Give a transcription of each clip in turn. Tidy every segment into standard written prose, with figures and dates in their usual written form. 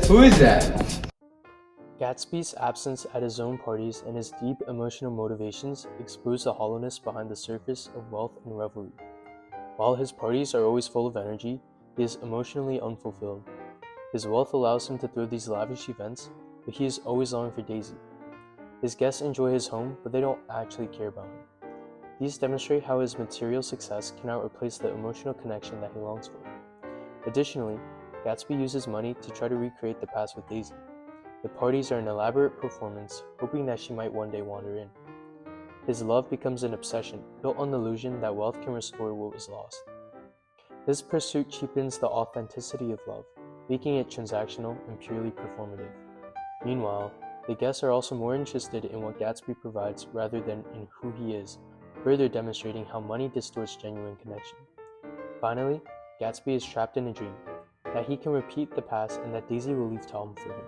Who is that? Gatsby's absence at his own parties and his deep emotional motivations expose the hollowness behind the surface of wealth and revelry. While his parties are always full of energy, he is emotionally unfulfilled. His wealth allows him to throw these lavish events, but he is always longing for Daisy. His guests enjoy his home, but they don't actually care about him. These demonstrate how his material success cannot replace the emotional connection that he longs for. Additionally, Gatsby uses money to try to recreate the past with Daisy. The parties are an elaborate performance, hoping that she might one day wander in. His love becomes an obsession, built on the illusion that wealth can restore what was lost. This pursuit cheapens the authenticity of love, making it transactional and purely performative. Meanwhile, the guests are also more interested in what Gatsby provides rather than in who he is, further demonstrating how money distorts genuine connection. Finally, Gatsby is trapped in a dream, that he can repeat the past and that Daisy will leave Tom for him.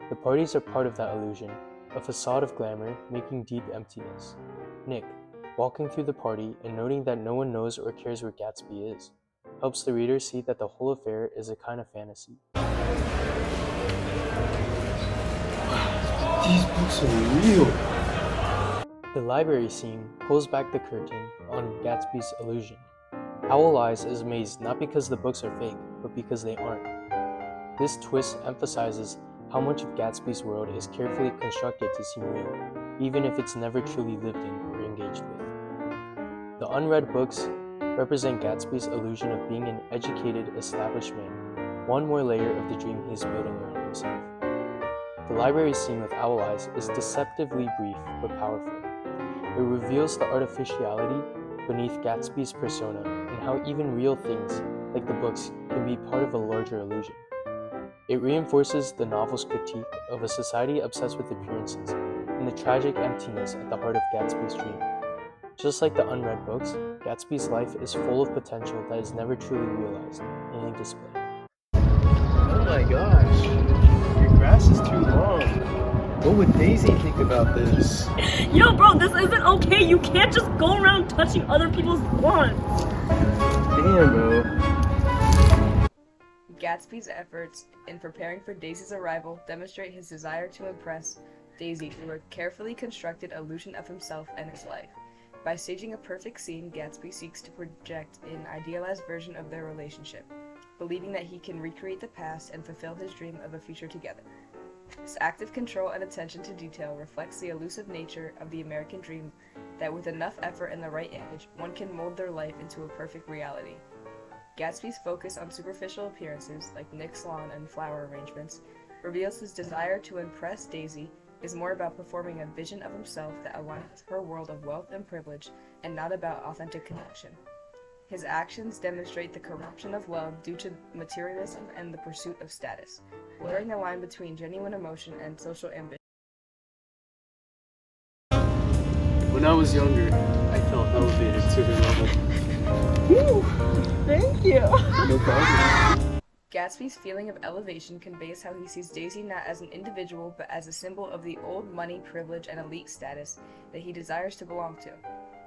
The parties are part of that illusion, a facade of glamour making deep emptiness. Nick, walking through the party and noting that no one knows or cares where Gatsby is, helps the reader see that the whole affair is a kind of fantasy. These books are real. The library scene pulls back the curtain on Gatsby's illusion. Owl Eyes is amazed not because the books are fake, but because they aren't. This twist emphasizes how much of Gatsby's world is carefully constructed to seem real, even if it's never truly lived in or engaged with. The unread books represent Gatsby's illusion of being an educated, established man, one more layer of the dream he is building around himself. The library scene with Owl Eyes is deceptively brief but powerful. It reveals the artificiality beneath Gatsby's persona and how even real things, like the books, can be part of a larger illusion. It reinforces the novel's critique of a society obsessed with appearances and the tragic emptiness at the heart of Gatsby's dream. Just like the unread books, Gatsby's life is full of potential that is never truly realized in any display. Oh my gosh, your grass is too long. What would Daisy think about this? Yo, bro, this isn't okay. You can't just go around touching other people's lawns. Damn, bro. Gatsby's efforts in preparing for Daisy's arrival demonstrate his desire to impress Daisy through a carefully constructed illusion of himself and his life. By staging a perfect scene, Gatsby seeks to project an idealized version of their relationship, believing that he can recreate the past and fulfill his dream of a future together. This active control and attention to detail reflects the elusive nature of the American dream, that with enough effort and the right image, one can mold their life into a perfect reality. Gatsby's focus on superficial appearances, like Nick's lawn and flower arrangements, reveals his desire to impress Daisy is more about performing a vision of himself that aligns with her world of wealth and privilege, and not about authentic connection. His actions demonstrate the corruption of love due to materialism and the pursuit of status, blurring the line between genuine emotion and social ambition. When I was younger, I felt elevated to her level. Woo, thank you. No problem. Gatsby's feeling of elevation conveys how he sees Daisy not as an individual but as a symbol of the old money, privilege, and elite status that he desires to belong to.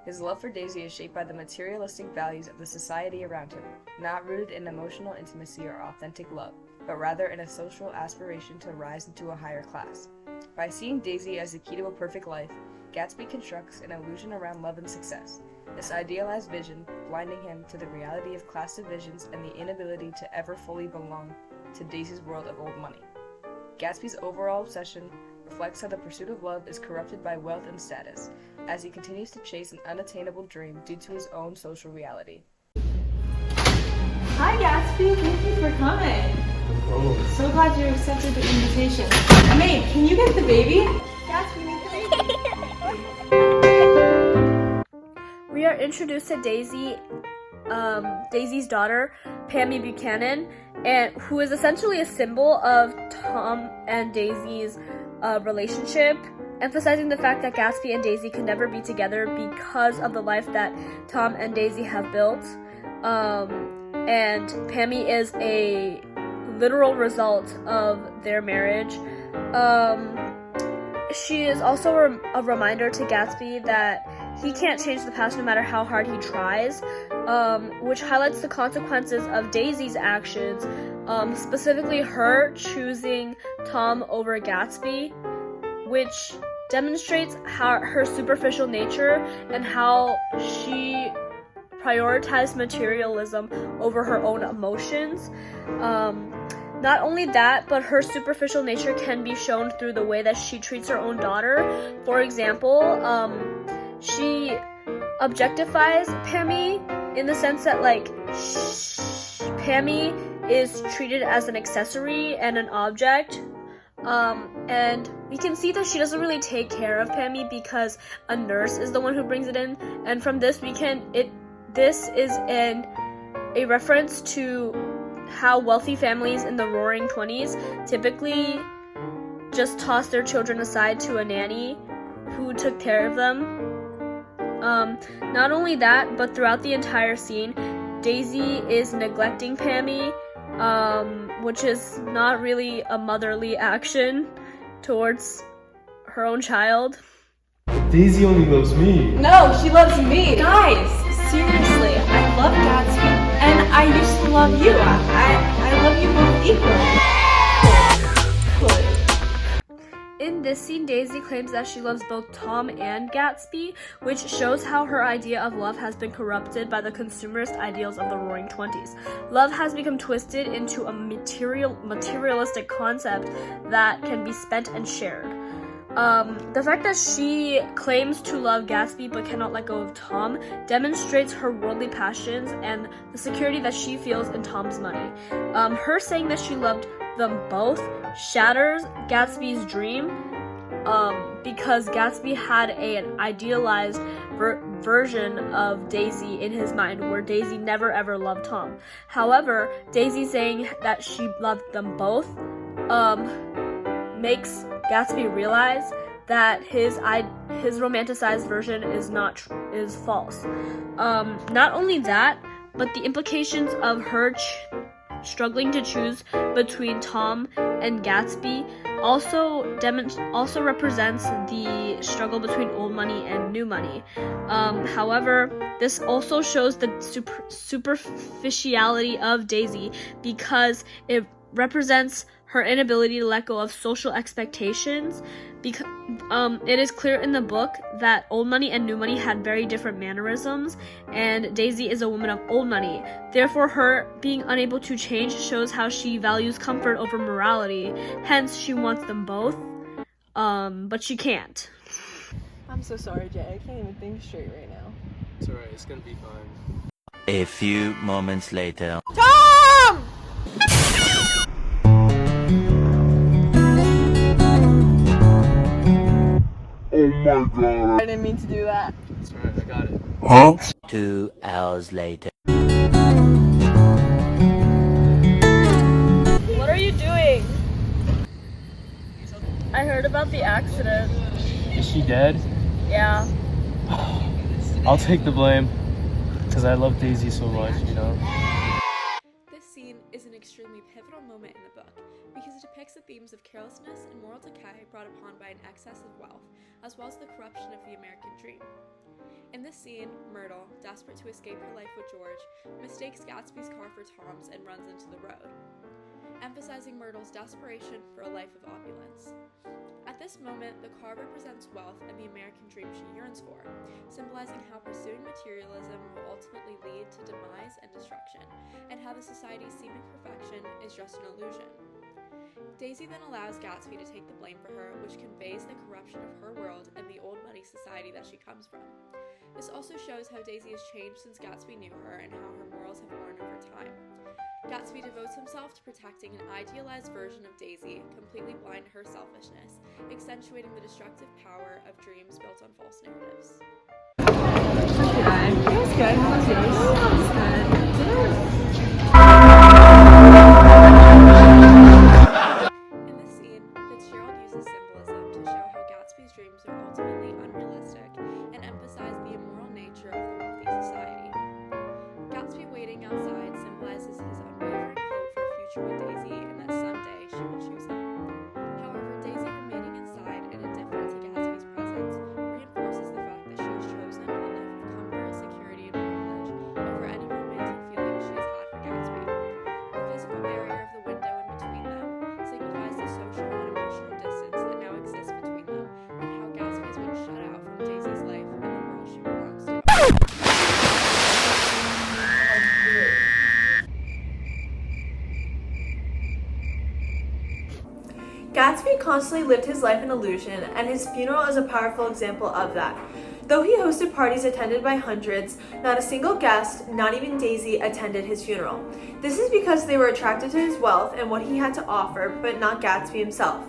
His love for Daisy is shaped by the materialistic values of the society around him, not rooted in emotional intimacy or authentic love, but rather in a social aspiration to rise into a higher class. By seeing Daisy as the key to a perfect life, Gatsby constructs an illusion around love and success. This idealized vision, blinding him to the reality of class divisions and the inability to ever fully belong to Daisy's world of old money. Gatsby's overall obsession reflects how the pursuit of love is corrupted by wealth and status, as he continues to chase an unattainable dream due to his own social reality. Hi Gatsby, thank you for coming. Oh. So glad you accepted the invitation. Maid, can you get the baby? Gatsby, meet the baby. We are introduced to Daisy, Daisy's daughter, Pammy Buchanan, and who is essentially a symbol of Tom and Daisy's relationship, emphasizing the fact that Gatsby and Daisy could never be together because of the life that Tom and Daisy have built. And Pammy is a literal result of their marriage. She is also a reminder to Gatsby that he can't change the past no matter how hard he tries, which highlights the consequences of Daisy's actions specifically her choosing Tom over Gatsby, which demonstrates how her superficial nature and how she prioritized materialism over her own emotions. Not only that, but her superficial nature can be shown through the way that she treats her own daughter. For example, she objectifies Pammy in the sense that, like, Pammy is treated as an accessory and an object. And we can see that she doesn't really take care of Pammy because a nurse is the one who brings it in. And from this, this is a reference to how wealthy families in the Roaring 20s typically just toss their children aside to a nanny who took care of them. Not only that, but throughout the entire scene, Daisy is neglecting Pammy, which is not really a motherly action towards her own child. Daisy only loves me. No, she loves me. Guys, seriously, I love Gatsby. And I used to love you. I love you both equally. In this scene, Daisy claims that she loves both Tom and Gatsby, which shows how her idea of love has been corrupted by the consumerist ideals of the Roaring 20s. Love has become twisted into a materialistic concept that can be spent and shared. The fact that she claims to love Gatsby but cannot let go of Tom demonstrates her worldly passions and the security that she feels in Tom's money. Her saying that she loved them both shatters Gatsby's dream, because Gatsby had an idealized version of Daisy in his mind where Daisy never ever loved Tom. However, Daisy saying that she loved them both makes Gatsby realize that his romanticized version is false. Not only that, but the implications of her struggling to choose between Tom and Gatsby also represents the struggle between old money and new money. However, this also shows the superficiality of Daisy because it represents her inability to let go of social expectations. Because it is clear in the book that old money and new money had very different mannerisms, and Daisy is a woman of old money. Therefore, her being unable to change shows how she values comfort over morality. Hence, she wants them both, but she can't. I'm so sorry, Jay. I can't even think straight right now. It's alright, it's gonna be fine. A few moments later. Tom! Oh my god. I didn't mean to do that. It's alright, I got it. Huh? 2 hours later. What are you doing? I heard about the accident. Is she dead? Yeah. I'll take the blame. Because I love Daisy so much, you know? This scene is an extremely pivotal moment in the book because it depicts the themes of carelessness and moral decay brought upon by an excess of wealth, as well as the corruption of the American dream. In this scene, Myrtle, desperate to escape her life with George, mistakes Gatsby's car for Tom's and runs into the road, emphasizing Myrtle's desperation for a life of opulence. At this moment, the car represents wealth and the American dream she yearns for, symbolizing how pursuing materialism will ultimately lead to demise and destruction, and how the society's seeming perfection is just an illusion. Daisy then allows Gatsby to take the blame for her, which conveys the corruption of her world and the old money society that she comes from. This also shows how Daisy has changed since Gatsby knew her and how her morals have worn over time. Gatsby devotes himself to protecting an idealized version of Daisy, completely blind to her selfishness, accentuating the destructive power of dreams built on false narratives. It was good. How was yours? It was good. In this scene, Fitzgerald uses symbolism to show how Gatsby's dreams are ultimately unrealistic and emphasize the immoral nature of the wealthy society. Gatsby waiting outside symbolizes his unwavering hope for a future with Daisy and that someday she will choose him. However, Daisy remaining inside and indifferent to Gatsby's presence reinforces the fact that she has chosen a life of comfort, security, and privilege Gatsby constantly lived his life in illusion, and his funeral is a powerful example of that. Though he hosted parties attended by hundreds, not a single guest, not even Daisy, attended his funeral. This is because they were attracted to his wealth and what he had to offer, but not Gatsby himself.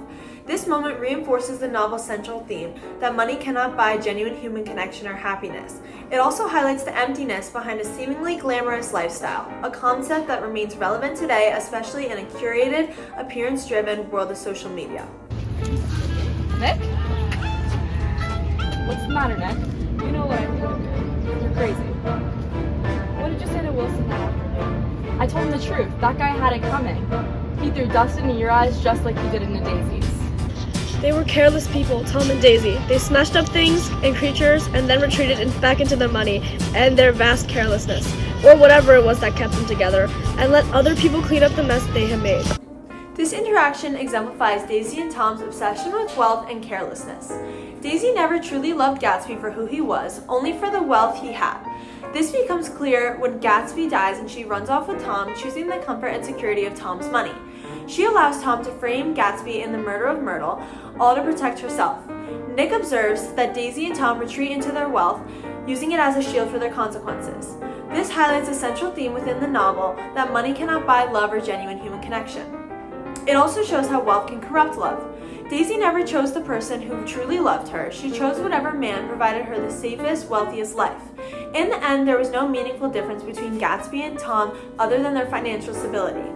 This moment reinforces the novel's central theme that money cannot buy genuine human connection or happiness. It also highlights the emptiness behind a seemingly glamorous lifestyle, a concept that remains relevant today, especially in a curated, appearance-driven world of social media. Nick? What's the matter, Nick? You know what I think. You're crazy. What did you say to Wilson that afternoon? I told him the truth. That guy had it coming. He threw dust into your eyes just like he did into Daisy's. They were careless people, Tom and Daisy. They smashed up things and creatures and then retreated back into their money and their vast carelessness, or whatever it was that kept them together, and let other people clean up the mess they had made. This interaction exemplifies Daisy and Tom's obsession with wealth and carelessness. Daisy never truly loved Gatsby for who he was, only for the wealth he had. This becomes clear when Gatsby dies and she runs off with Tom, choosing the comfort and security of Tom's money. She allows Tom to frame Gatsby in the murder of Myrtle, all to protect herself. Nick observes that Daisy and Tom retreat into their wealth, using it as a shield for their consequences. This highlights a central theme within the novel that money cannot buy love or genuine human connection. It also shows how wealth can corrupt love. Daisy never chose the person who truly loved her. She chose whatever man provided her the safest, wealthiest life. In the end, there was no meaningful difference between Gatsby and Tom other than their financial stability.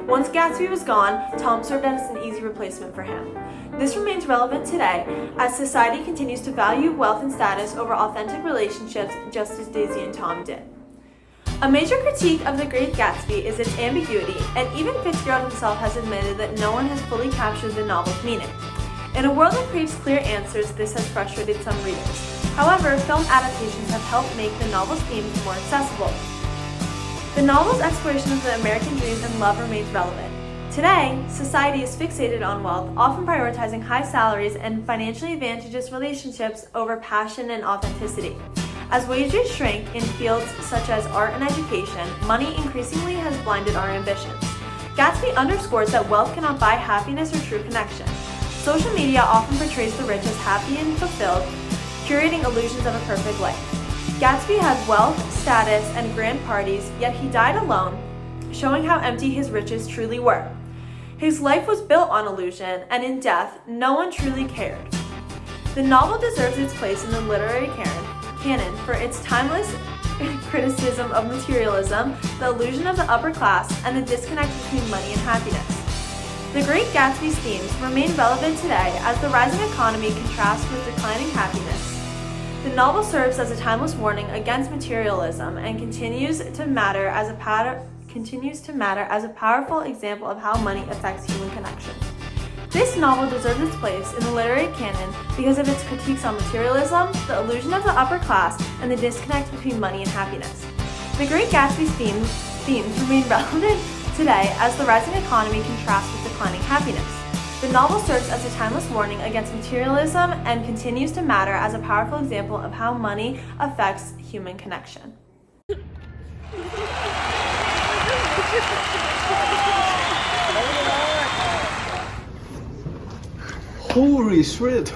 Once Gatsby was gone, Tom served as an easy replacement for him. This remains relevant today as society continues to value wealth and status over authentic relationships, just as Daisy and Tom did. A major critique of The Great Gatsby is its ambiguity, and even Fitzgerald himself has admitted that no one has fully captured the novel's meaning. In a world that craves clear answers, this has frustrated some readers. However, film adaptations have helped make the novel's themes more accessible. The novel's exploration of the American dream and love remains relevant. Today, society is fixated on wealth, often prioritizing high salaries and financially advantageous relationships over passion and authenticity. As wages shrink in fields such as art and education, money increasingly has blinded our ambitions. Gatsby underscores that wealth cannot buy happiness or true connection. Social media often portrays the rich as happy and fulfilled, curating illusions of a perfect life. Gatsby had wealth, status, and grand parties, yet he died alone, showing how empty his riches truly were. His life was built on illusion, and in death, no one truly cared. The novel deserves its place in the literary canon for its timeless criticism of materialism, the illusion of the upper class, and the disconnect between money and happiness. The Great Gatsby's themes remain relevant today as the rising economy contrasts with declining happiness. The novel serves as a timeless warning against materialism and continues to matter as a powerful example of how money affects human connection. This novel deserves its place in the literary canon because of its critiques on materialism, the illusion of the upper class, and the disconnect between money and happiness. The Great Gatsby's themes remain relevant today as the rising economy contrasts with declining happiness. The novel serves as a timeless warning against materialism and continues to matter as a powerful example of how money affects human connection. Holy shit!